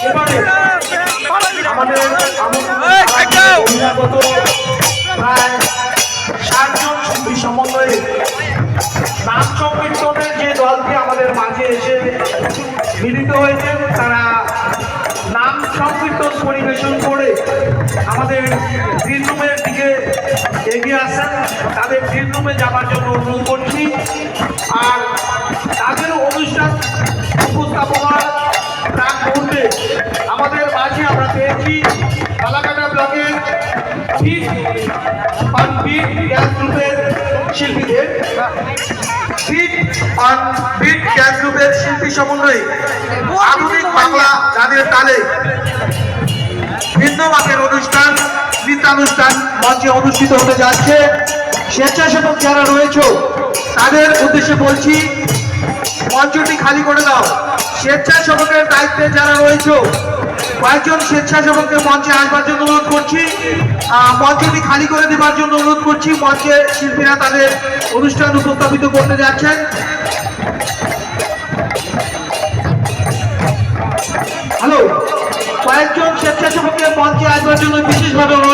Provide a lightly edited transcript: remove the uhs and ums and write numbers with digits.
এবারে আমাদের বহিরাগত প্রায় 60 জন শিল্পী সমন্বয়ে নাম সংকীর্তনের যে দলটি আমাদের মাঝে এসে মিলিত হয়েছেন, তারা নাম সংকীর্তন পরিবেশন করে আমাদের গ্রিন রুমের দিকে এগিয়ে আসেন। তাদের গ্রিন রুমে যাওয়ার জন্য অনুরোধ করছি। আর তাদের অনুষ্ঠান উপস্থাপনার প্রাক মুহূর্তে আমাদের মাঝে আমরা পেয়েছি ফালাকাটা ব্লকের বিট গ্যাস গ্রুপের শিল্পীদের, বিট গ্যাস গ্রুপের শিল্পী সমন্বয়ে আধুনিক বাংলা গানের তালে ভিন্ন মানের অনুষ্ঠান, নৃত্যানুষ্ঠান মঞ্চে অনুষ্ঠিত হতে যাচ্ছে। স্বেচ্ছাসেবক যারা রয়েছে তাদের উদ্দেশ্যে বলছি, মঞ্চটি খালি করে দাও। স্বেচ্ছাসেবকের দায়িত্বে যারা রয়েছে কয়েকজন স্বেচ্ছাসেবককে মঞ্চে আসবার জন্য অনুরোধ করছি, মঞ্চটি খালি করে দেবার জন্য অনুরোধ করছি। মঞ্চে শিল্পীরা তাদের অনুষ্ঠান উপস্থাপিত করতে যাচ্ছেন। হ্যালো, কয়েকজন স্বেচ্ছাসেবককে মঞ্চে আসবার জন্য বিশেষভাবে অনুরোধ